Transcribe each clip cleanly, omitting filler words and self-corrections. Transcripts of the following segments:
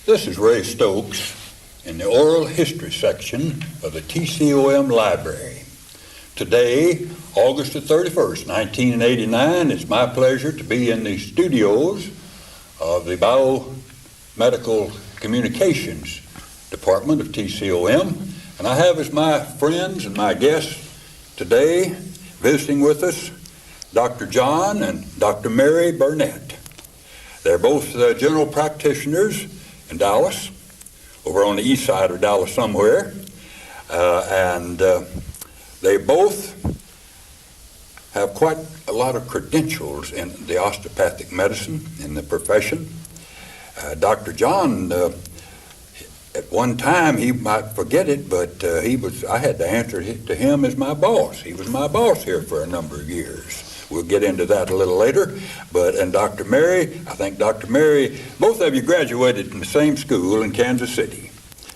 This is Ray Stokes in the oral history section of the TCOM library. Today, August the 31st, 1989, it's my pleasure to be in the studios of the Biomedical Communications Department of TCOM, and I have as my friends and my guests today, visiting with us, Dr. John and Dr. Mary Burnett. They're both general practitioners in Dallas, over on the east side of Dallas somewhere, and they both have quite a lot of credentials in the osteopathic medicine, in the profession. Dr. John, at one time, he might forget it, but I had to answer to him as my boss. He was my boss here for a number of years. We'll get into that a little later. And Dr. Mary, I think Dr. Mary, both of you graduated from the same school in Kansas City.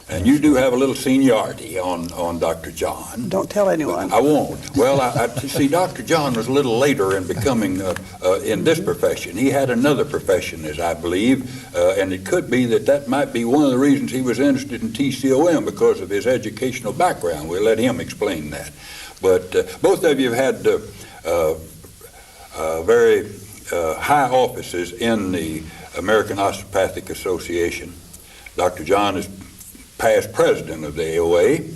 And you do have a little seniority on Dr. John. Don't tell anyone. I won't. Well, I see, Dr. John was a little later in becoming in this profession. He had another profession, as I believe, and it could be that might be one of the reasons he was interested in TCOM, because of his educational background. We'll let him explain that. But both of you have had very high offices in the American Osteopathic Association. Dr. John is past president of the AOA,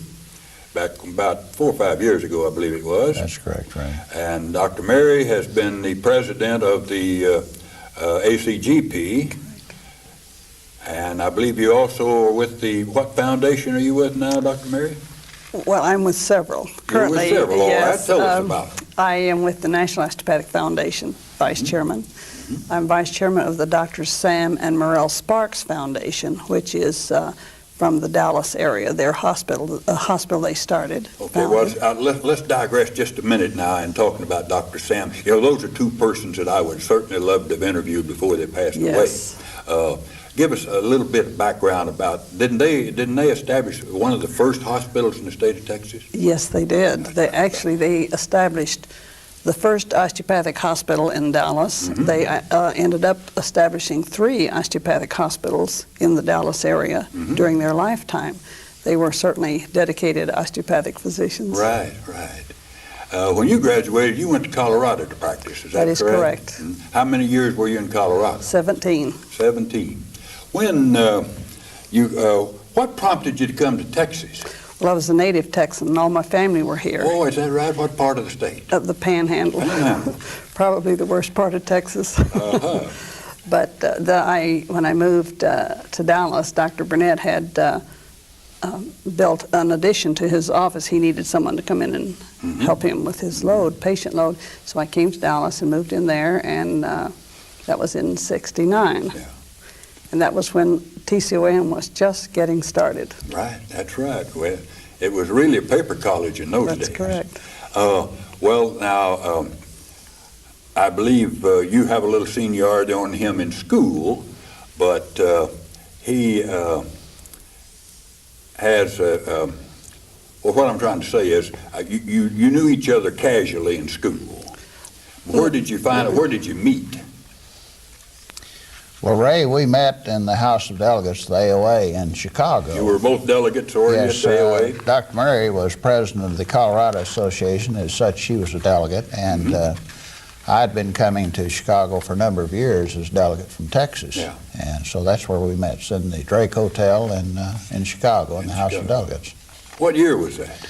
back about 4 or 5 years ago, I believe it was. That's correct, right. And Dr. Mary has been the president of the ACGP, and I believe you also are with what foundation are you with now, Dr. Mary? Well, I'm with several. Currently, you're with several, yes, all right. Tell us about it. I am with the National Osteopathic Foundation, vice chairman. I'm vice chairman of the Dr. Sam and Morel Sparks Foundation, which is from the Dallas area, their hospital they started. Okay, well, let's digress just a minute now in talking about Dr. Sam. You know, those are two persons that I would certainly love to have interviewed before they passed away. Give us a little bit of background about, didn't they establish one of the first hospitals in the state of Texas? Yes, they did. They established the first osteopathic hospital in Dallas. They ended up establishing 3 osteopathic hospitals in the Dallas area during their lifetime. They were certainly dedicated osteopathic physicians. Right, right. When you graduated, you went to Colorado to practice, is that correct? That is correct. How many years were you in Colorado? 17. 17. When what prompted you to come to Texas? Well, I was a native Texan, and all my family were here. Oh, is that right? What part of the state? Of the Panhandle. Probably the worst part of Texas. But when I moved to Dallas, Dr. Burnett had built an addition to his office. He needed someone to come in and help him with his patient load. So I came to Dallas and moved in there, and that was in '69. Yeah. And that was when TCOM was just getting started. Right, that's right. Well, it was really a paper college in those days. That's correct. Well, now, I believe you have a little seniority on him in school, but he has, well, what I'm trying to say is, you knew each other casually in school. Where did you where did you meet? Well, Ray, we met in the House of Delegates, the AOA, in Chicago. You were both delegates or yes, at the AOA? Dr. Mary was president of the Colorado Association. As such, she was a delegate, and I'd been coming to Chicago for a number of years as delegate from Texas. Yeah. And so that's where we met. It's in the Drake Hotel in Chicago, in the House of Delegates. What year was that?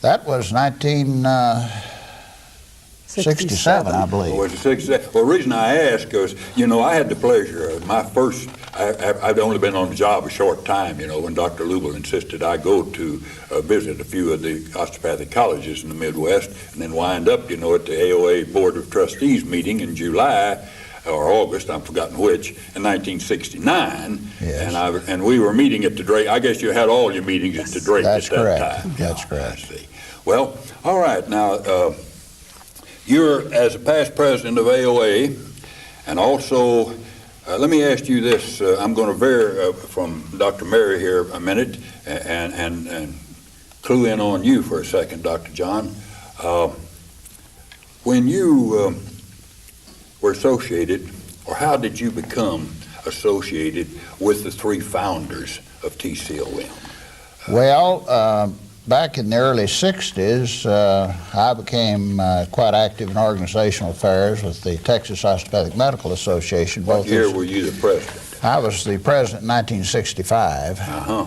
That was 1967, I believe. Oh, was it 67? Well, the reason I ask is, you know, I had the pleasure of my first, I'd only been on the job a short time, you know, when Dr. Lubel insisted I go to visit a few of the osteopathic colleges in the Midwest, and then wind up, you know, at the AOA Board of Trustees meeting in July or August, I've forgotten which, in 1969. Yes. And we were meeting at the Drake. I guess you had all your meetings at the Drake That's at that correct. time. That's yeah, correct. I see. Well, all right, now, you're, as a past president of AOA, and also, let me ask you this. I'm going to vary from Dr. Mary here a minute and clue in on you for a second, Dr. John. When you were associated, or how did you become associated with the three founders of TCOM? Well, back in the early 60s, I became quite active in organizational affairs with the Texas Osteopathic Medical Association. What year were you the president? I was the president in 1965. Uh-huh.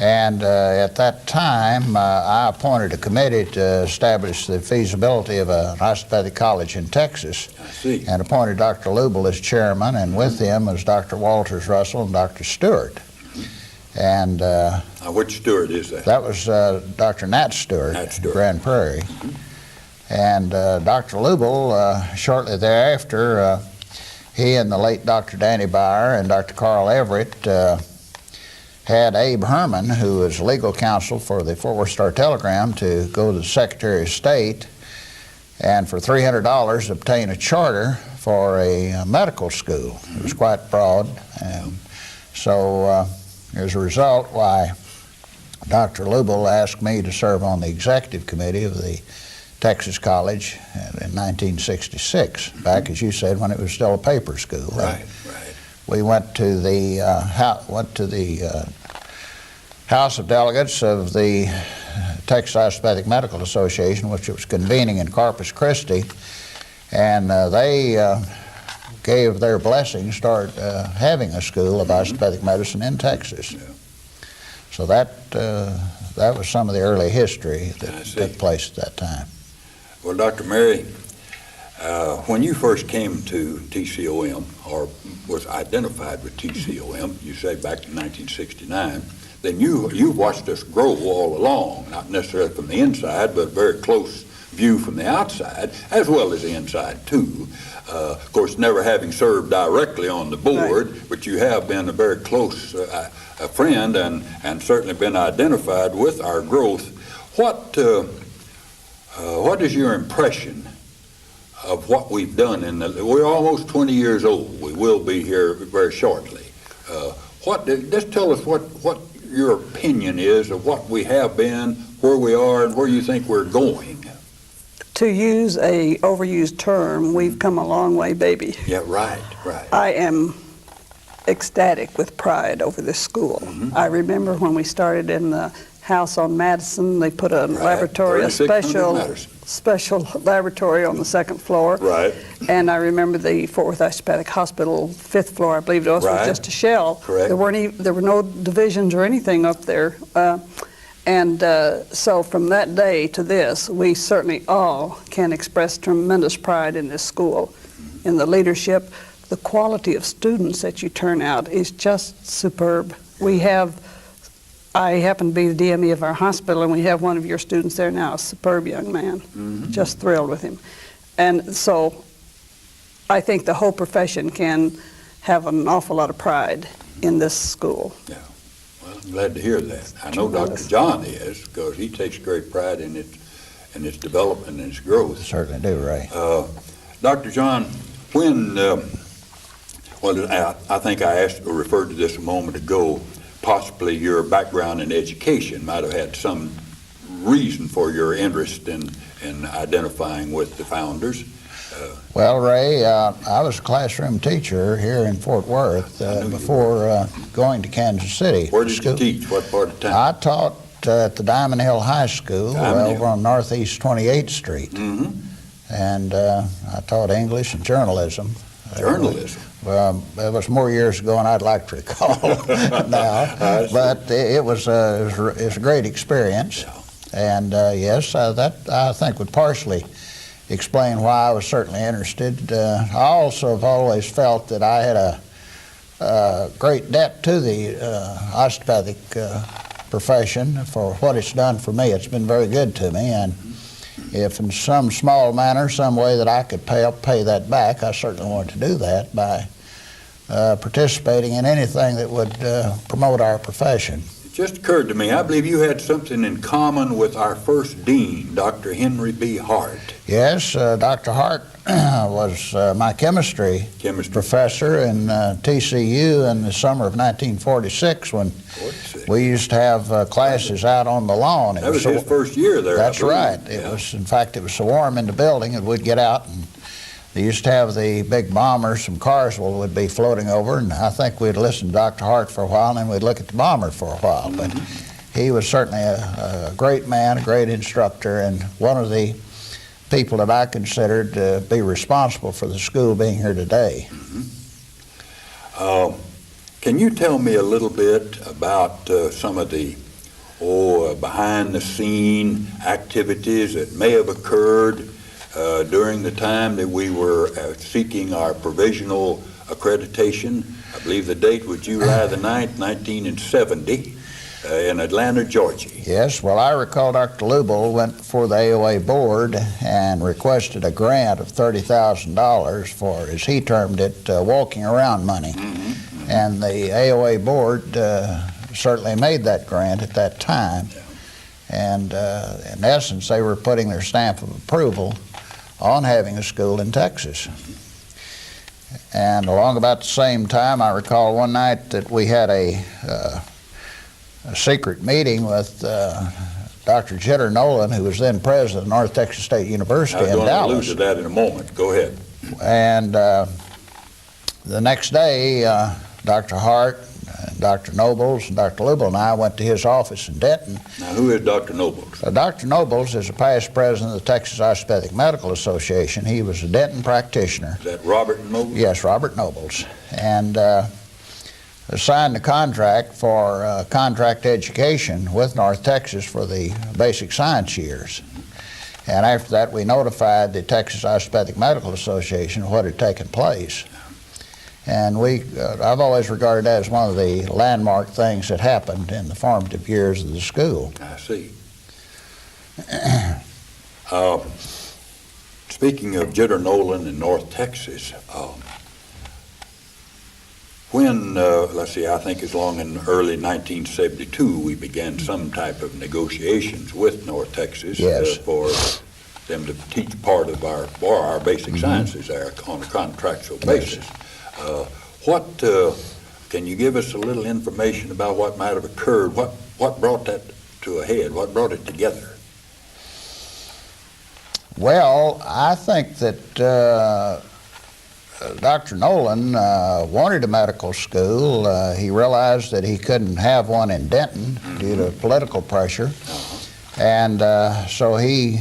And at that time, I appointed a committee to establish the feasibility of an osteopathic college in Texas. I see. And appointed Dr. Lubel as chairman, and with him was Dr. Walters Russell and Dr. Stewart. And which Stewart is that? that was Dr. Nat Stewart, Grand Prairie. And Dr. Lubel, shortly thereafter, he and the late Dr. Danny Byer and Dr. Carl Everett had Abe Herman, who was legal counsel for the Fort Worth Star-Telegram, to go to the Secretary of State and for $300 obtain a charter for a medical school. It was quite broad. And so as a result, why Dr. Lubel asked me to serve on the executive committee of the Texas College in 1966, back, as you said, when it was still a paper school. Right. We went to the House of Delegates of the Texas Osteopathic Medical Association, which was convening in Corpus Christi, and they gave their blessing, started having a school of osteopathic medicine in Texas. Yeah. So that was some of the early history that took place at that time. Well, Dr. Mary, when you first came to TCOM, or was identified with TCOM, you say back in 1969, then you watched us grow all along, not necessarily from the inside, but a very close view from the outside, as well as the inside too. Of course, never having served directly on the board, right, but you have been a very close a friend and certainly been identified with our growth. What is your impression of what we've done we're almost 20 years old. We will be here very shortly. Just tell us what your opinion is of what we have been, where we are, and where you think we're going. To use a overused term, we've come a long way, baby. Yeah, right. I am ecstatic with pride over this school. Mm-hmm. I remember when we started in the house on Madison, they put a laboratory, a special laboratory on the second floor. Right. And I remember the Fort Worth Osteopathic Hospital, 5th floor, I believe it was just a shell. Correct. There were no divisions or anything up there. So from that day to this, we certainly all can express tremendous pride in this school, in the leadership. The quality of students that you turn out is just superb. I happen to be the DME of our hospital, and we have one of your students there now, a superb young man. Mm-hmm. Just thrilled with him. And so I think the whole profession can have an awful lot of pride in this school. Yeah. Well, I'm glad to hear that. I know Dr. John is, because he takes great pride in its development and its growth. Certainly do, Ray. Dr. John, when, I think I referred to this a moment ago, possibly your background in education might have had some reason for your interest in identifying with the founders. Well, Ray, I was a classroom teacher here in Fort Worth before going to Kansas City. Where did you teach? What part of town? I taught at the Diamond Hill High School over on Northeast 28th Street. Mm-hmm. And I taught English and journalism. Journalism? Well, it was more years ago than I'd like to recall now, but it was a great experience. Yeah. And yes, that I think would partially explain why I was certainly interested. I also have always felt that I had a great debt to the osteopathic profession for what it's done for me. It's been very good to me, and if in some small manner, some way that I could pay that back, I certainly wanted to do that by participating in anything that would promote our profession. It just occurred to me, I believe you had something in common with our first dean, Dr. Henry B. Hart. Yes, Dr. Hart was my chemistry professor in TCU in the summer of 1946 when we used to have classes out on the lawn. That was his first year there. That's right. It was, in fact, it was so warm in the building that we'd get out and they used to have the big bombers from Carswell would be floating over, and I think we'd listen to Dr. Hart for a while, and then we'd look at the bomber for a while. But he was certainly a great man, a great instructor, and one of the people that I considered to be responsible for the school being here today. Can you tell me a little bit about some of the behind-the-scene activities that may have occurred during the time that we were seeking our provisional accreditation? I believe the date was July the 9th, 1970, in Atlanta, Georgia. Yes, well, I recall Dr. Lubel went before the AOA board and requested a grant of $30,000 for, as he termed it, walking around money. And the AOA board certainly made that grant at that time. And in essence, they were putting their stamp of approval on having a school in Texas. And along about the same time, I recall one night that we had a secret meeting with Dr. Jitter Nolan, who was then president of North Texas State University in Dallas. I'm going to allude to that in a moment. Go ahead. And the next day, Dr. Hart, Dr. Nobles, and Dr. Lubel and I went to his office in Denton. Now, who is Dr. Nobles? Dr. Nobles is a past president of the Texas Osteopathic Medical Association. He was a Denton practitioner. Is that Robert Nobles? Yes, Robert Nobles. And signed a contract for contract education with North Texas for the basic science years. And after that, we notified the Texas Osteopathic Medical Association of what had taken place. And I've always regarded that as one of the landmark things that happened in the formative years of the school. I see. Speaking of Jitter Nolan in North Texas, when, let's see, I think as long in early 1972, we began some type of negotiations with North Texas. Yes. For them to teach part of our basic sciences there on a contractual basis. Can you give us a little information about what might have occurred? What brought that to a head? What brought it together? Well, I think that Dr. Nolan wanted a medical school. He realized that he couldn't have one in Denton due to political pressure. And so he,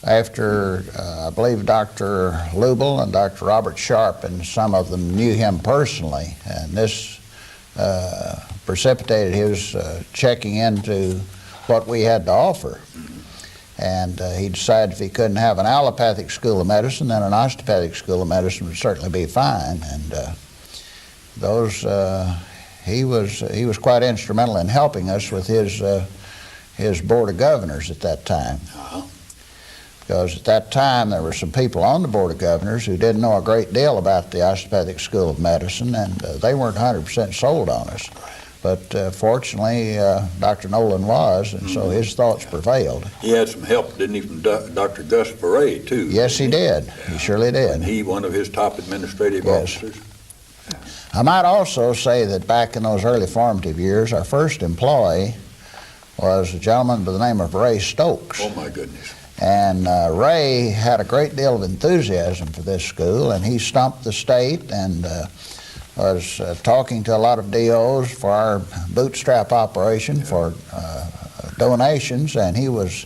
after I believe Dr. Lubel and Dr. Robert Sharp, and some of them knew him personally, and this precipitated his checking into what we had to offer. And he decided if he couldn't have an allopathic school of medicine, then an osteopathic school of medicine would certainly be fine. And he was quite instrumental in helping us with his board of governors at that time. Because at that time there were some people on the board of governors who didn't know a great deal about the osteopathic school of medicine, and they weren't 100% sold on us. But fortunately, Dr. Nolan was, and so his thoughts prevailed. He had some help, didn't he, from Dr. Gus Foray, too? Yes, he did. He surely did. And he, one of his top administrative officers. I might also say that back in those early formative years, our first employee was a gentleman by the name of Ray Stokes. Oh, my goodness. And Ray had a great deal of enthusiasm for this school, and he stumped the state and was talking to a lot of DOs for our bootstrap operation for donations, and he was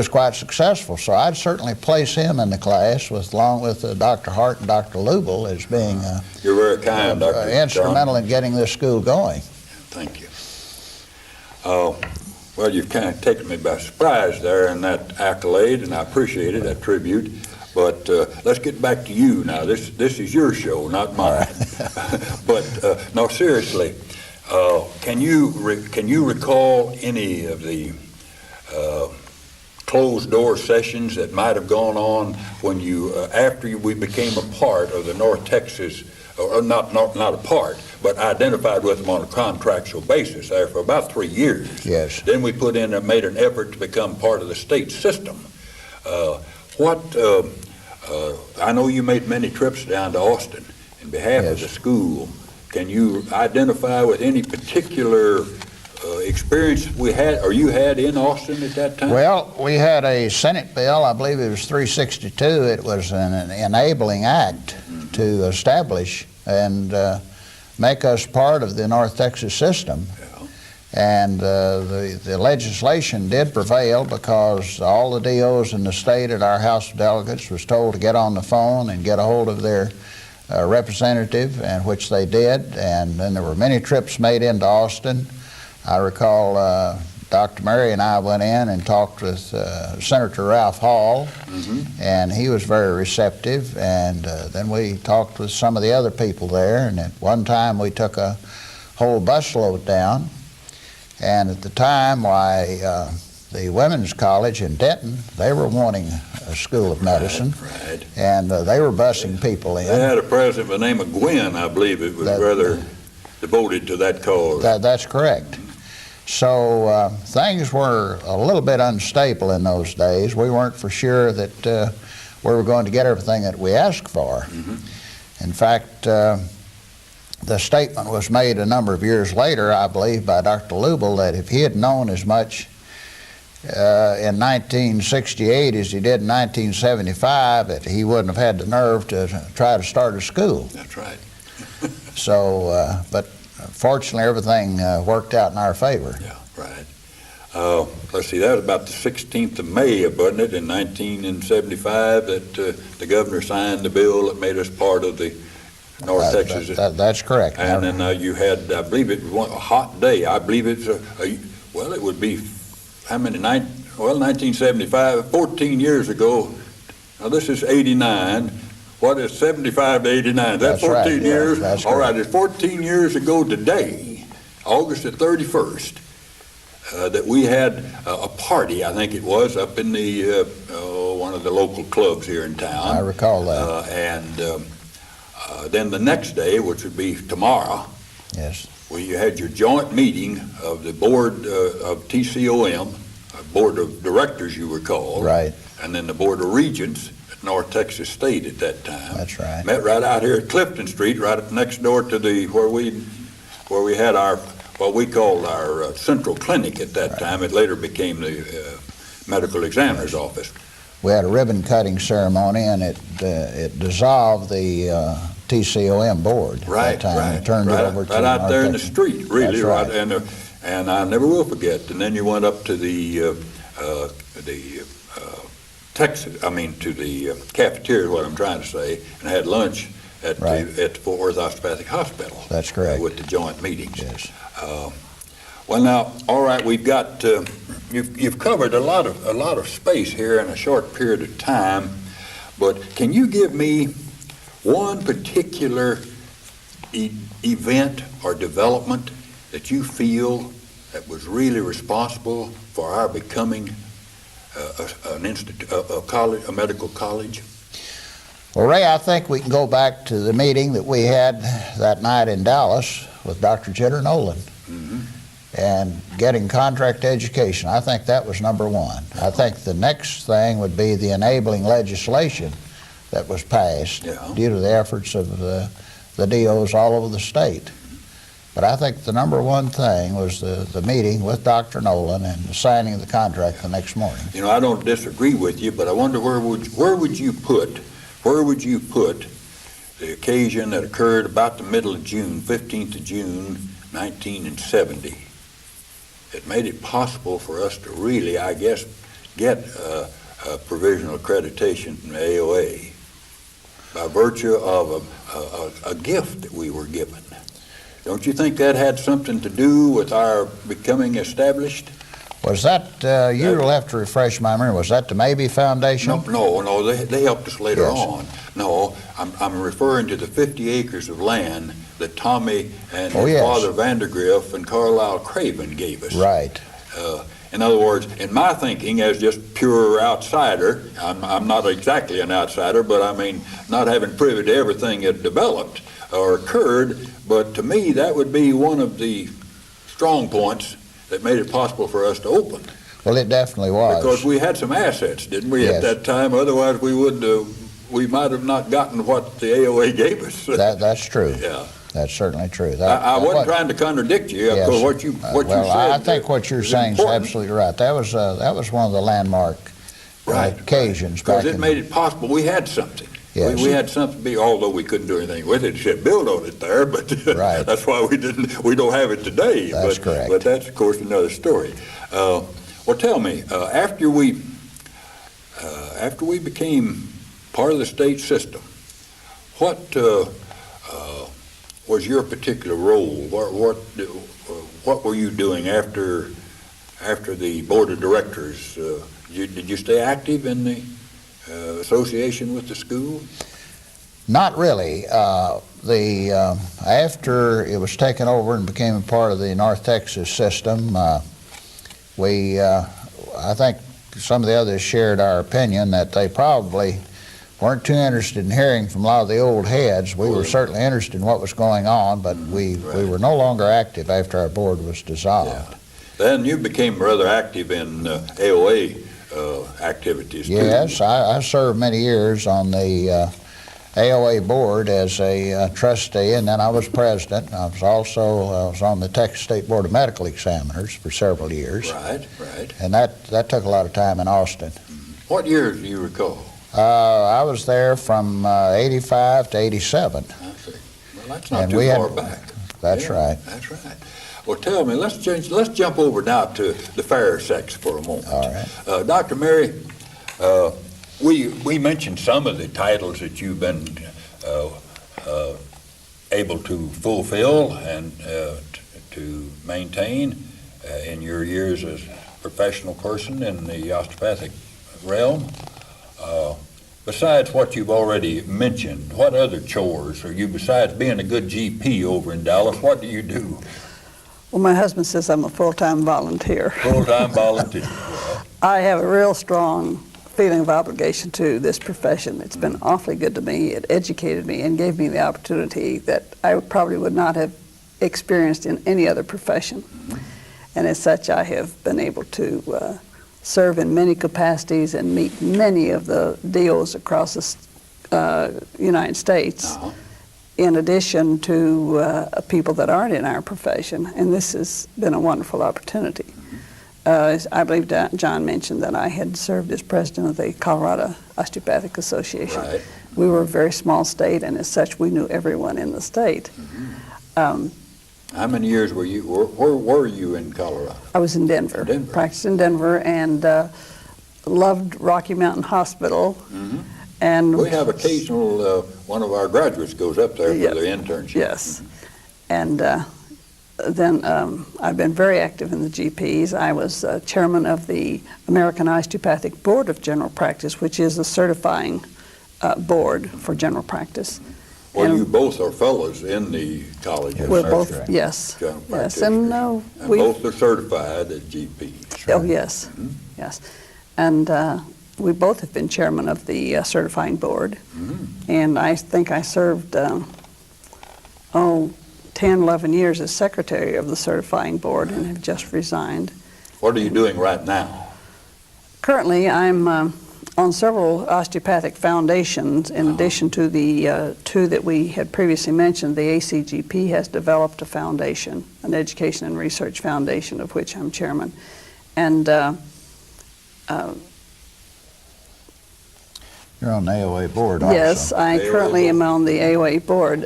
quite successful. So I'd certainly place him in the class along with Dr. Hart and Dr. Lubel as being You're very kind, Dr. instrumental in getting this school going. Thank you. Well, you've kind of taken me by surprise there in that accolade, and I appreciate it, that tribute. But let's get back to you now. This is your show, not mine. But no, seriously, can you recall any of the closed door sessions that might have gone on when you after we became a part of the North Texas, or not a part, but identified with them on a contractual basis there for about 3 years. Yes. Then we made an effort to become part of the state system. I know you made many trips down to Austin in behalf of the school. Can you identify with any particular experience we had, or you had in Austin at that time? Well, we had a Senate bill, I believe it was 362. It was an enabling act to establish and make us part of the North Texas system. And the legislation did prevail because all the DOs in the state at our House of Delegates was told to get on the phone and get a hold of their representative, and which they did. And then there were many trips made into Austin. I recall Dr. Murray and I went in and talked with Senator Ralph Hall, and he was very receptive. And then we talked with some of the other people there, and at one time we took a whole busload down. And at the time, the Women's College in Denton, they were wanting a school of medicine, and they were busing people in. They had a president by the name of Gwynn, I believe it was rather devoted to that cause. That's correct. So things were a little bit unstable in those days. We weren't for sure that we were going to get everything that we asked for. In fact, the statement was made a number of years later, I believe, by Dr. Lubel, that if he had known as much in 1968 as he did in 1975, that he wouldn't have had the nerve to try to start a school. That's right. So, but fortunately, everything worked out in our favor. Yeah, right. Let's see, that was about the 16th of May, wasn't it, in 1975, that the governor signed the bill that made us part of the North Texas. That's correct. And then you had, I believe it was a hot day. I believe it's well, it would be, how many, 1975, 14 years ago. Now this is 89. What is 75 to 89? That's 14 right. years? That's all right, correct. it's 14 years ago today, August the 31st, that we had a party, I think it was, up in the one of the local clubs here in town. I recall that. Then the next day, which would be tomorrow, yes, well, you had your joint meeting of the board of TCOM, board of directors you were called, right, and then the board of regents at North Texas State at that time. That's right. Met right out here at Clifton Street, right up next door to the where we had our what we called our central clinic at that time. It later became the medical examiner's office. We had a ribbon cutting ceremony, and it dissolved the TCOM board at that time. Right, and turned it over to right out there in the street, really, That's right. And I never will forget. And then you went up to the cafeteria, what I'm trying to say, and had lunch at the Fort Worth Osteopathic Hospital. That's correct. With the joint meetings. Yes. Well, now, all right, we've got you've covered a lot of space here in a short period of time, but can you give me one particular event or development that you feel that was really responsible for our becoming a medical college? Well, Ray, I think we can go back to the meeting that we had that night in Dallas with Dr. Jitter Nolan and getting contract education. I think that was number one. I think the next thing would be the enabling legislation that was passed due to the efforts of the DOs all over the state. But I think the number one thing was the meeting with Dr. Nolan and the signing of the contract the next morning. You know, I don't disagree with you, but I wonder where would you put the occasion that occurred about the middle of June, 15th of June, 1970. It made it possible for us to really, I guess, get a provisional accreditation from the AOA by virtue of a gift that we were given. Don't you think that had something to do with our becoming established? Was that, you'll have to refresh my memory, was that the Maybe Foundation? No, they helped us later on. No, I'm referring to the 50 acres of land that Tommy and his father Vandergriff and Carlisle Craven gave us. Right. In other words, in my thinking, as just pure outsider, I'm not exactly an outsider, but I mean, not having privy to everything that developed or occurred, but to me, that would be one of the strong points that made it possible for us to open. Well, it definitely was. Because we had some assets, didn't we, at that time? Otherwise, we might have not gotten what the AOA gave us. That's true. Yeah. That's certainly true. I wasn't trying to contradict you, Yes. because what you Well, said. I think what you're saying is absolutely right. That was one of the landmark occasions back Because it made it possible. We had something. Yes. We had something, although we couldn't do anything with it, except build on it there, but Right. that's why we don't have it today. That's correct. But that's, of course, another story. Well, tell me, after we became part of the state system, what was your particular role? What were you doing after the board of directors? Did you stay active in the association with the school? Not really. After it was taken over and became a part of the North Texas system, I think some of the others shared our opinion that they probably weren't too interested in hearing from a lot of the old heads. We were certainly interested in what was going on, but we were no longer active after our board was dissolved. Yeah. Then you became rather active in AOA activities too. Yes, I served many years on the AOA board as a trustee, and then I was president. I was on the Texas State Board of Medical Examiners for several years. Right. And that took a lot of time in Austin. What years do you recall? I was there from 85 to 87. I see. Well, that's not too far back. That's right. That's right. Well, tell me, let's jump over now to the fair sex for a moment. All right. Dr. Mary, we mentioned some of the titles that you've been able to fulfill and to maintain in your years as a professional person in the osteopathic realm. Besides what you've already mentioned, what other chores are you, besides being a good GP over in Dallas, what do you do? Well, my husband says I'm a full-time volunteer. Full-time volunteer. Well, I have a real strong feeling of obligation to this profession. It's been awfully good to me. It educated me and gave me the opportunity that I probably would not have experienced in any other profession. And as such, I have been able to serve in many capacities and meet many of the DOs across the United States, in addition to people that aren't in our profession, and this has been a wonderful opportunity. I believe John mentioned that I had served as president of the Colorado Osteopathic Association. Right. We were a very small state, and as such, we knew everyone in the state. how many years were you, where were you in Colorado? I was in Denver. Practiced in Denver, and loved Rocky Mountain Hospital. And We have occasional, one of our graduates goes up there for their internship. Yes. And then I've been very active in the GPs. I was chairman of the American Osteopathic Board of General Practice, which is a certifying board for general practice. Well, And you both are fellows in the College of we're Nurse both, yes, General yes, Practitioners. and And both are certified as GPs. oh yes, yes, and we both have been chairman of the certifying board, and I think I served 10, 11 years as secretary of the certifying board and have just resigned. What are you doing right now? Currently, I'm on several osteopathic foundations, in addition to the two that we had previously mentioned. The ACGP has developed a foundation, an education and research foundation, of which I'm chairman. And You're on the AOA board also. yes, I AOA currently am board. on the AOA board.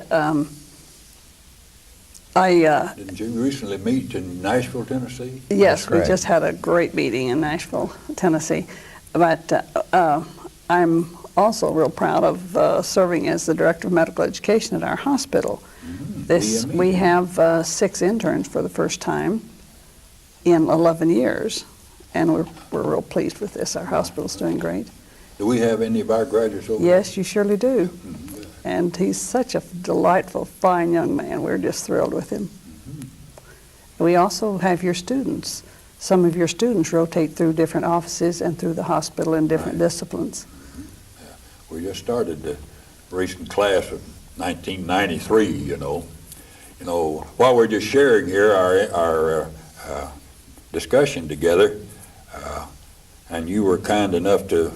Didn't you recently meet in Nashville, Tennessee? Yes, we correct. just had a great meeting in Nashville, Tennessee. But I'm also real proud of serving as the Director of Medical Education at our hospital. DME. We have 6 interns for the first time in 11 years, and we're real pleased with this. Our hospital's doing great. Do we have any of our graduates over there? Yes, you surely do. And he's such a delightful, fine young man. We're just thrilled with him. We also have your students. Some of your students rotate through different offices and through the hospital in different disciplines. We just started the recent class of 1993, you know. While we're just sharing here our discussion together, and you were kind enough to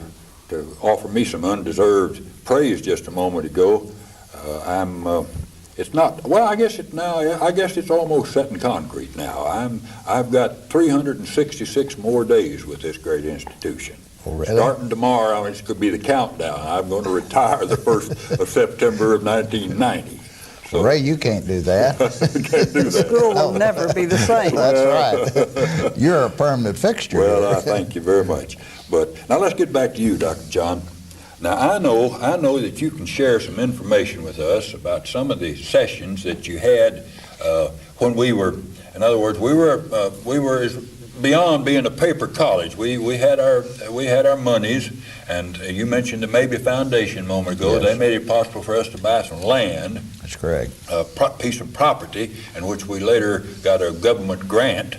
offer me some undeserved praise just a moment ago, I'm It's not, well, I guess it's almost set in concrete now. I've got 366 more days with this great institution. Oh, really? Starting tomorrow, it's going to be the countdown. I'm going to retire the 1st of September of 1990. So, Ray, you can't do that. can't do that. School will never be the same. That's right. You're a permanent fixture. Well, I thank you very much. But now let's get back to you, Dr. John. Now, I know that you can share some information with us about some of the sessions that you had when we were, in other words, we were beyond being a paper college. We had our monies, and you mentioned the Maybe Foundation a moment ago. Yes. They made it possible for us to buy some land. That's correct. A piece of property in which we later got a government grant.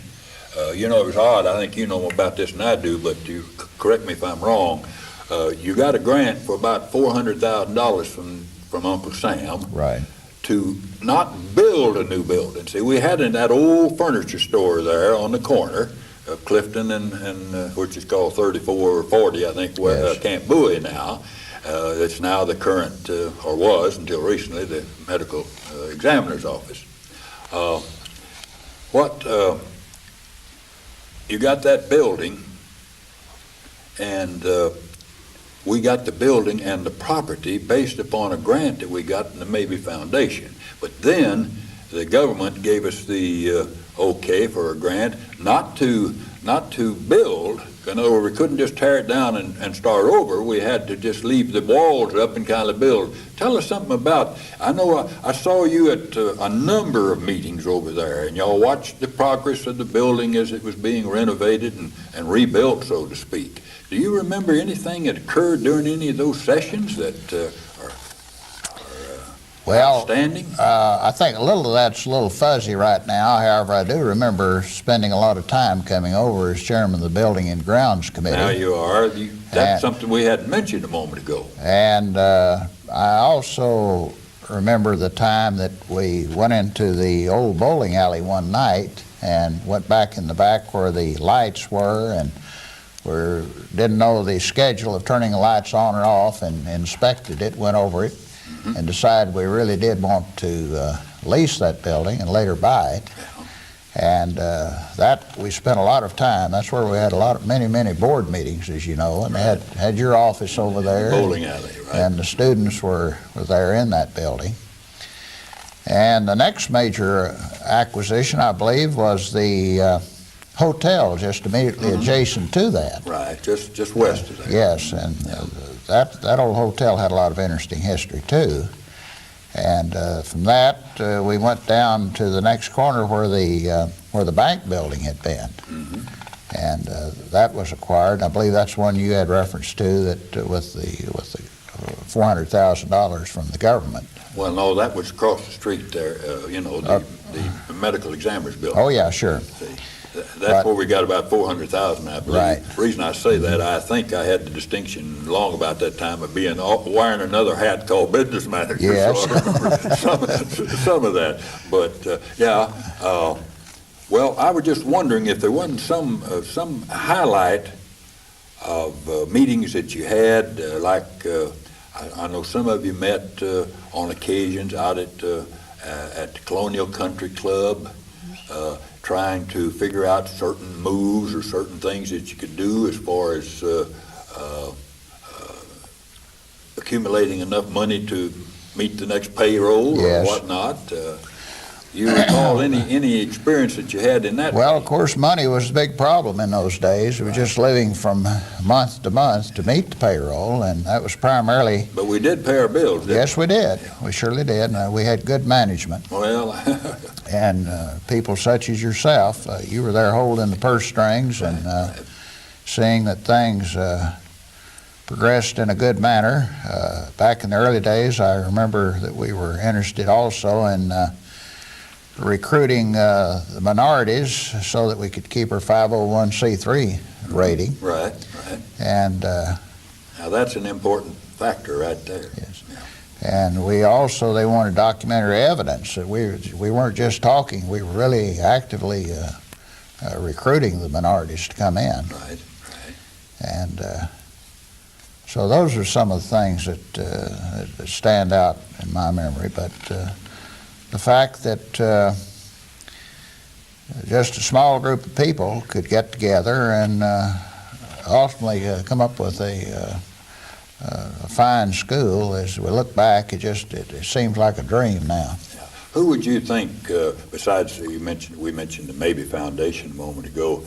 It was odd. I think you know more about this than I do, but you correct me if I'm wrong. You got a grant for about $400,000 from Uncle Sam. Right. To not build a new building. See, we had in that old furniture store there on the corner of Clifton and which is called 34 or 40, I think, where Yes. Camp Bowie now. It's now the current, or was until recently, the medical examiner's office. You got that building, and we got the building and the property based upon a grant that we got from the Maybe Foundation. But then the government gave us the okay for a grant not to build. In other words, we couldn't just tear it down and start over. We had to just leave the walls up and kind of build. Tell us something about, I know I saw you at a number of meetings over there, and y'all watched the progress of the building as it was being renovated and rebuilt, so to speak. Do you remember anything that occurred during any of those sessions that are outstanding? I think a little of that's a little fuzzy right now. However, I do remember spending a lot of time coming over as chairman of the Building and Grounds Committee. Now you are. That's something we hadn't mentioned a moment ago. And I also remember the time that we went into the old bowling alley one night and went back in the back where the lights were, and didn't know the schedule of turning the lights on or off, and inspected it, went over it, and decided we really did want to lease that building and later buy it. And that we spent a lot of time. That's where we had many board meetings, as you know, and they had your office over there. Bowling alley, right. And the students were there in that building. And the next major acquisition, I believe, was the hotel just immediately adjacent to that. Right, just west of there. Yes, and that old hotel had a lot of interesting history too. And from that, we went down to the next corner where the bank building had been. And that was acquired. I believe that's one you had reference to, that with the $400,000 from the government. Well, no, that was across the street there. The medical examiner's building. Oh yeah, sure. See, that's where we got about $400,000, I believe. Right. The reason I say that, I think I had the distinction long about that time of wearing another hat called business manager. Yes. So I remember some of that. But well, I was just wondering if there wasn't some highlight of meetings that you had, I know some of you met on occasions out at the Colonial Country Club, trying to figure out certain moves or certain things that you could do as far as accumulating enough money to meet the next payroll or whatnot. You recall any experience that you had in that? Well, of course, money was a big problem in those days. We were just living from month to month to meet the payroll, and that was primarily... But we did pay our bills, didn't we? Yes, we did. We surely did. We had good management. Well... and people such as yourself, you were there holding the purse strings and seeing that things progressed in a good manner. Back in the early days, I remember that we were interested also in recruiting the minorities so that we could keep our 501c3 rating. Right. And now that's an important factor right there. Yes. Yeah. And they wanted documentary evidence that we weren't just talking, we were really actively recruiting the minorities to come in. Right. And so those are some of the things that stand out in my memory. But the fact that just a small group of people could get together and ultimately come up with a fine school. As we look back, it seems like a dream now. Who would you think, besides we mentioned the Maybe Foundation a moment ago,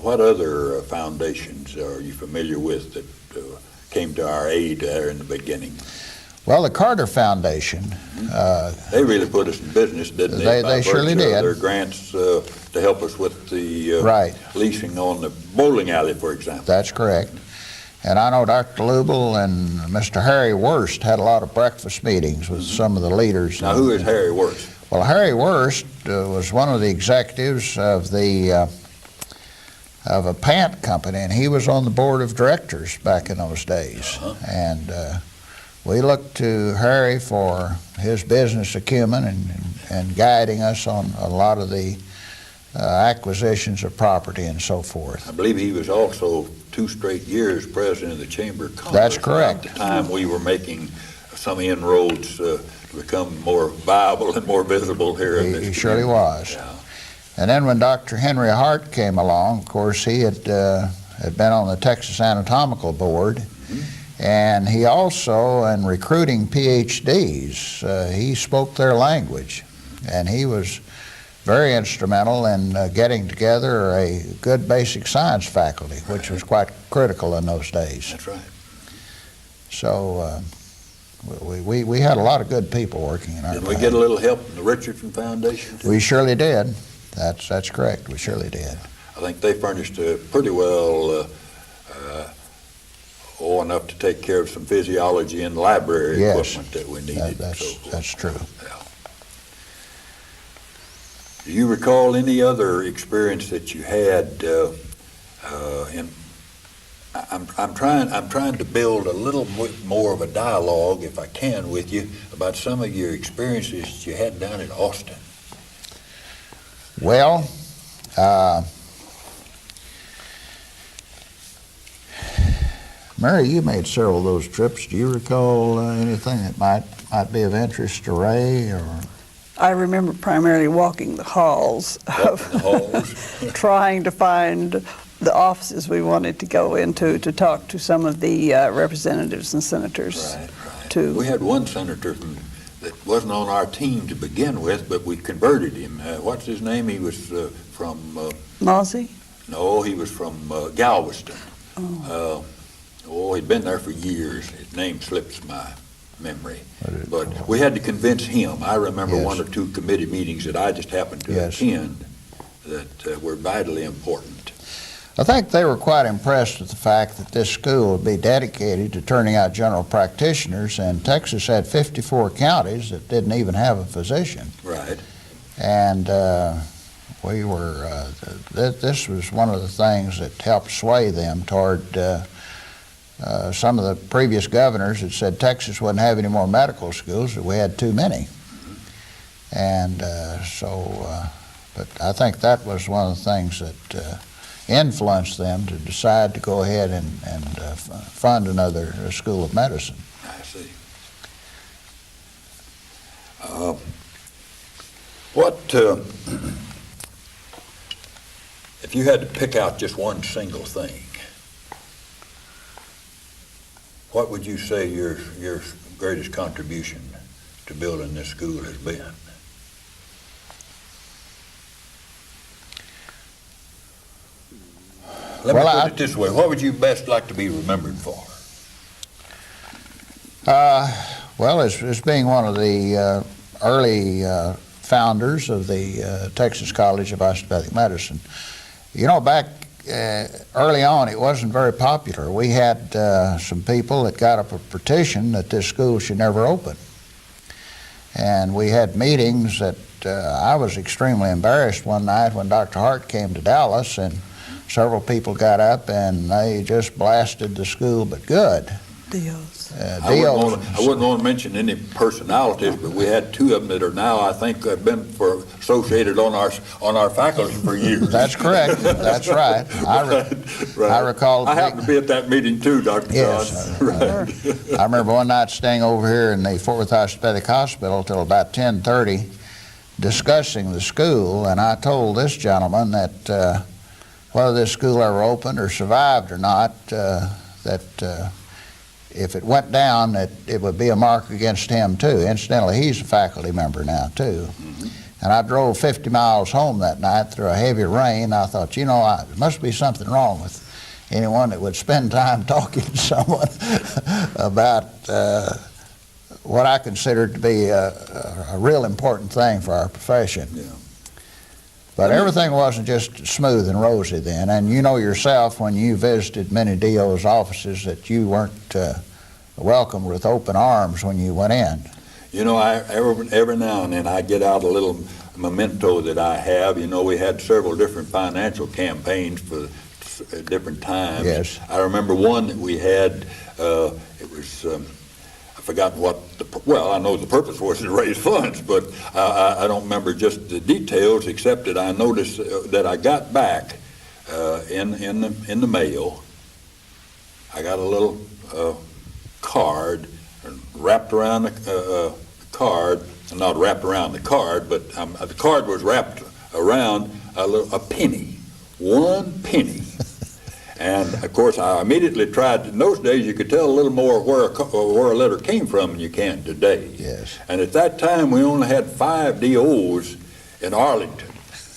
what other foundations are you familiar with that came to our aid there in the beginning? Well, the Carter Foundation. They really put us in business, didn't they? They surely did. Their grants to help us with the leasing on the bowling alley, for example. That's correct. And I know Dr. Lubel and Mr. Harry Wurst had a lot of breakfast meetings with some of the leaders. Now, who is Harry Wurst? Well, Harry Wurst was one of the executives of a pant company, and he was on the board of directors back in those days. And we looked to Harry for his business acumen and guiding us on a lot of the acquisitions of property and so forth. I believe he was also 2 straight years president of the Chamber of Commerce. That's correct. At the time we were making some inroads to become more viable and more visible here in this He surely was. Yeah. And then when Dr. Henry Hart came along, of course, he had been on the Texas Anatomical Board, and he also, in recruiting PhDs, he spoke their language, and he was very instrumental in getting together a good basic science faculty, which was quite critical in those days. That's right. So we had a lot of good people working in our Did we get a little help from the Richardson Foundation, too? We surely did. That's correct. We surely did. I think they furnished pretty well enough to take care of some physiology and library equipment that we needed. That's true. Yeah. Do you recall any other experience that you had? I'm trying to build a little bit more of a dialogue, if I can, with you about some of your experiences that you had down in Austin. Well, Mary, you made several of those trips. Do you recall anything that might be of interest to Ray? Or I remember primarily walking the halls, trying to find the offices we wanted to go into to talk to some of the representatives and senators. Right. We had one senator that wasn't on our team to begin with, but we converted him. What's his name? He was from... Mosey? No, he was from Galveston. He'd been there for years. His name slips my memory. But we had to convince him. I remember 1 or 2 committee meetings that I just happened to attend that were vitally important. I think they were quite impressed with the fact that this school would be dedicated to turning out general practitioners, and Texas had 54 counties that didn't even have a physician. Right. And we were, this was one of the things that helped sway them toward some of the previous governors that said Texas wouldn't have any more medical schools, that we had too many. And but I think that was one of the things that influenced them to decide to go ahead and fund another school of medicine. I see. If you had to pick out just one single thing, what would you say your greatest contribution to building this school has been? Let me put it this way. What would you best like to be remembered for? Well, as being one of the early founders of the Texas College of Osteopathic Medicine. You know, back early on, it wasn't very popular. We had some people that got up a petition that this school should never open. And we had meetings that I was extremely embarrassed one night when Dr. Hart came to Dallas, and several people got up and they just blasted the school, but good. Dios. I wouldn't want to mention any personalities, but we had 2 of them that are now, I think, have been associated on our faculty for years. That's correct. That's right. I recall. I happened to be at that meeting too, Dr. Yes. John. Right. I remember one night staying over here in the Fort Worth Osteopathic Hospital till about 10:30, discussing the school, and I told this gentleman that whether this school ever opened or survived or not, that if it went down, that it would be a mark against him too. Incidentally, he's a faculty member now too. And I drove 50 miles home that night through a heavy rain. I thought, you know, there must be something wrong with anyone that would spend time talking to someone about what I considered to be a real important thing for our profession. Yeah. But everything wasn't just smooth and rosy then, and you know yourself when you visited many DO's offices that you weren't welcomed with open arms when you went in. You know, every now and then I get out a little memento that I have. You know, we had several different financial campaigns for different times. Yes. I remember one that we had, it was, I forgot what, well, I know the purpose was to raise funds, but I don't remember just the details, except that I noticed that I got back in the mail, I got a little card wrapped around the card, not wrapped around the card, but the card was wrapped around a penny, 1 penny. And of course, I immediately tried. In those days, you could tell a little more where a letter came from than you can today. Yes. And at that time, we only had 5 DOs in Arlington.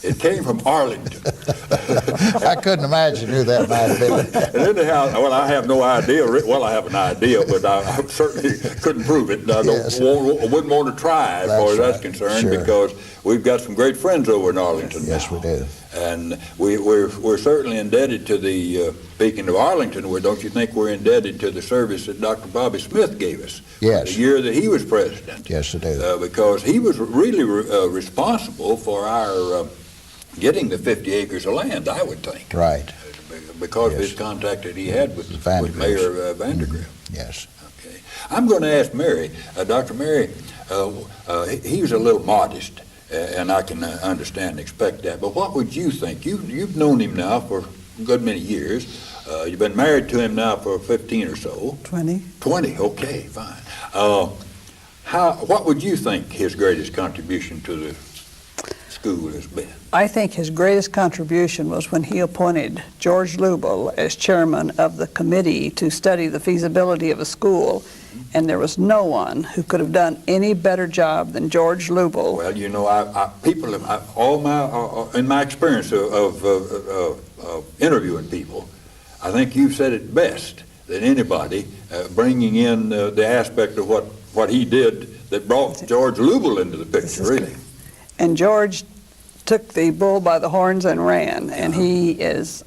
It came from Arlington. I couldn't imagine who that might have been. And anyhow, well, I have no idea. Well, I have an idea, but I certainly couldn't prove it. I wouldn't want to try, as far as that's concerned, sure. Because we've got some great friends over in Arlington Yes, now. we do. And we're certainly indebted to the, speaking of Arlington, don't you think we're indebted to the service that Dr. Bobby Smith gave us? Yes. The year that he was president. Yes, I do. Because he was really responsible for our getting the 50 acres of land, I would think. Right. Because of Yes. his contact that he had with Vandergrift. Mayor Vandergrift. Yes. Okay. I'm going to ask Mary, Dr. Mary, he was a little modest, and I can understand and expect that, but what would you think? You've known him now for a good many years. You've been married to him now for 15 or so. 20. 20, okay, fine. What would you think his greatest contribution to the school has been? I think his greatest contribution was when he appointed George Lubel as chairman of the committee to study the feasibility of a school, and there was no one who could have done any better job than George Lubel. Well, you know, in my experience of interviewing people, I think you've said it best than anybody, bringing in the aspect of what he did that brought George Lubel into the picture, really. And George took the bull by the horns and ran, and he is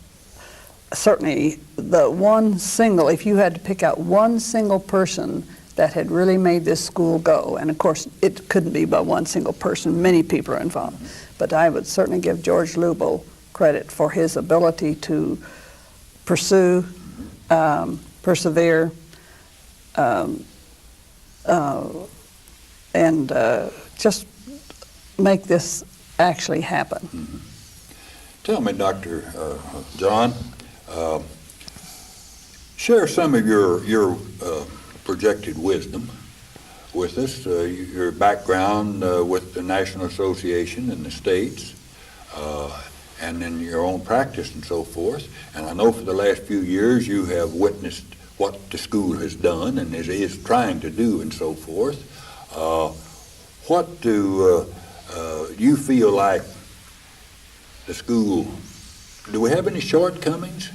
certainly the one single, if you had to pick out one single person that had really made this school go, and of course it couldn't be by one single person, many people are involved, but I would certainly give George Lubel credit for his ability to pursue, persevere, and just make this actually happen. Mm-hmm. Tell me, Dr. John, share some of your projected wisdom with us, your background with the National Association in the States, and in your own practice and so forth. And I know for the last few years you have witnessed what the school has done and is trying to do and so forth. What do you feel like the school, do we have any shortcomings?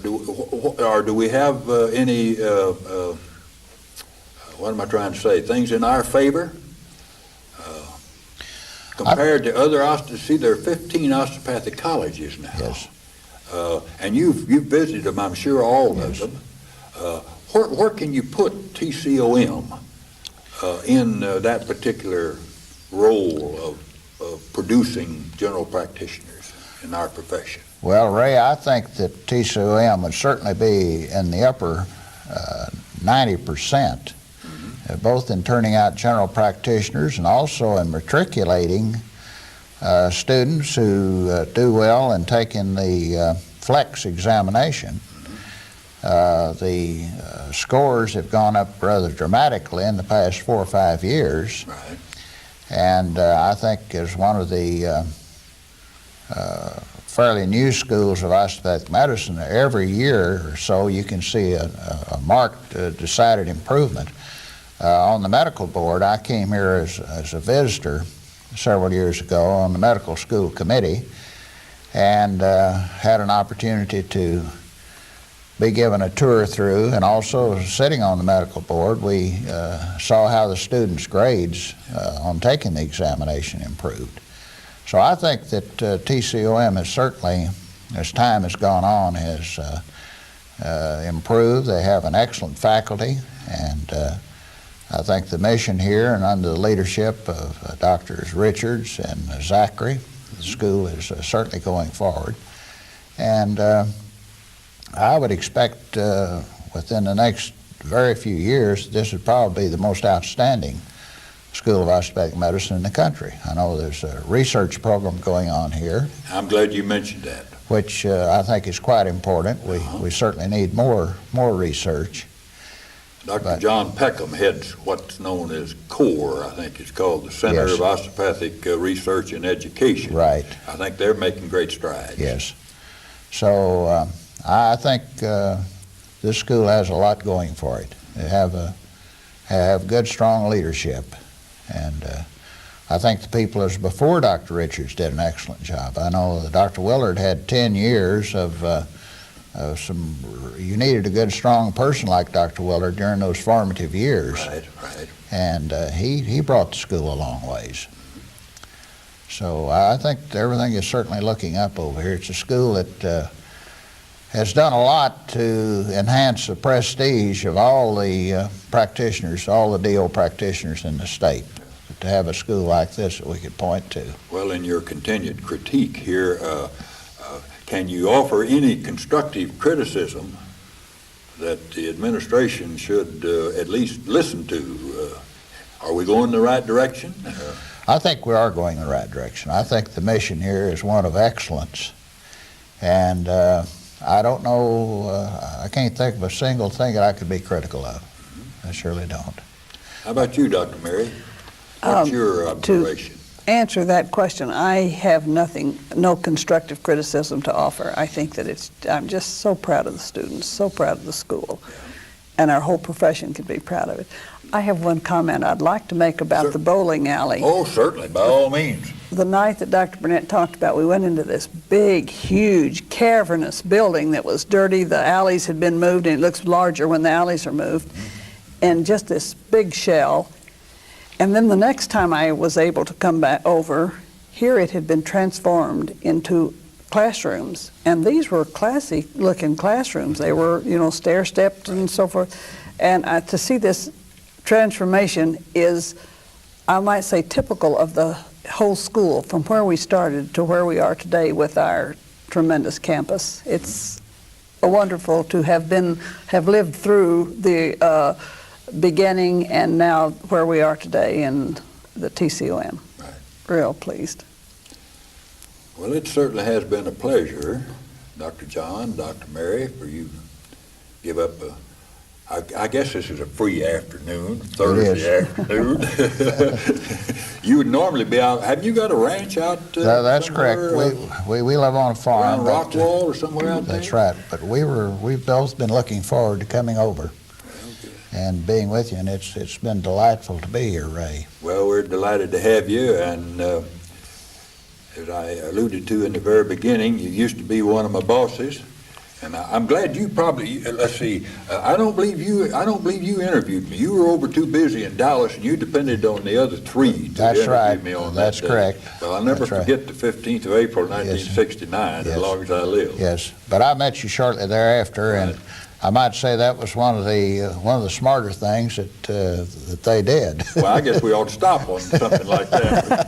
Do we have any, what am I trying to say, things in our favor? Compared to other see, there are 15 osteopathic colleges now. Yes. And you've visited them, I'm sure, all of them. Where can you put TCOM in that particular role of producing general practitioners in our profession? Well, Ray, I think that TCOM would certainly be in the upper 90%, both in turning out general practitioners and also in matriculating students who do well and taking the flex examination. The scores have gone up rather dramatically in the past 4 or 5 years. Right. And I think as one of the fairly new schools of osteopathic medicine, every year or so you can see a marked, decided improvement. On the medical board, I came here as a visitor several years ago on the medical school committee, and had an opportunity to be given a tour through, and also sitting on the medical board, we saw how the students' grades on taking the examination improved. So I think that TCOM has certainly, as time has gone on, has improved. They have an excellent faculty, and I think the mission here, and under the leadership of Drs. Richards and Zachary, the school is certainly going forward. And I would expect within the next very few years, this would probably be the most outstanding School of Osteopathic Medicine in the country. I know there's a research program going on here. I'm glad you mentioned that. Which I think is quite important. We certainly need more research. Dr. John Peckham heads what's known as CORE, I think it's called, the Center Yes. of Osteopathic Research and Education. Right. I think they're making great strides. Yes. So I think this school has a lot going for it. They have good, strong leadership. And I think the people as before Dr. Richards did an excellent job. I know that Dr. Willard had 10 years of you needed a good, strong person like Dr. Willard during those formative years. Right, right. And he brought the school a long ways. So I think everything is certainly looking up over here. It's a school that has done a lot to enhance the prestige of all the practitioners, all the DO practitioners in the state. To have a school like this that we could point to. Well, in your continued critique here, can you offer any constructive criticism that the administration should at least listen to? Are we going in the right direction? I think we are going in the right direction. I think the mission here is one of excellence. And I don't know, I can't think of a single thing that I could be critical of. I surely don't. How about you, Dr. Mary? What's your observation? To answer that question, I have no constructive criticism to offer. I think that I'm just so proud of the students, so proud of the school, and our whole profession could be proud of it. I have one comment I'd like to make about the bowling alley. Oh, certainly, by all means. The night that Dr. Burnett talked about, we went into this big, huge, cavernous building that was dirty. The alleys had been moved, and it looks larger when the alleys are moved, and just this big shell. And then the next time I was able to come back over, here it had been transformed into classrooms. And these were classy looking classrooms. They were, stair-stepped and so forth. And to see this transformation is, I might say, typical of the whole school, from where we started to where we are today with our tremendous campus. It's wonderful to have lived through the beginning and now where we are today in the TCOM. Right. Real pleased. Well, it certainly has been a pleasure, Dr. John, Dr. Mary, for you to give up I guess this is a free afternoon, Thursday afternoon. You would normally be out. Have you got a ranch out? That's correct. We live on a farm. Around Rockwall or somewhere out there? That's right. But we've both been looking forward to coming over and being with you, and it's been delightful to be here, Ray. Well, we're delighted to have you, and as I alluded to in the very beginning, you used to be one of my bosses. And I'm glad you probably, let's see, I don't believe you interviewed me. You were over too busy in Dallas, and you depended on the other three to interview me on that. That's correct. Well, I'll never forget the 15th of April, 1969, as long as I live. Yes, but I met you shortly thereafter, and I might say that was one of the smarter things that they did. Well, I guess we ought to stop on something like that.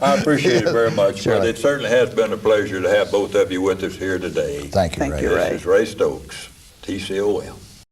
I appreciate it very much. Sure. But it certainly has been a pleasure to have both of you with us here today. Thank you, Ray. Thank you, Ray. This is Ray Stokes, TCOM.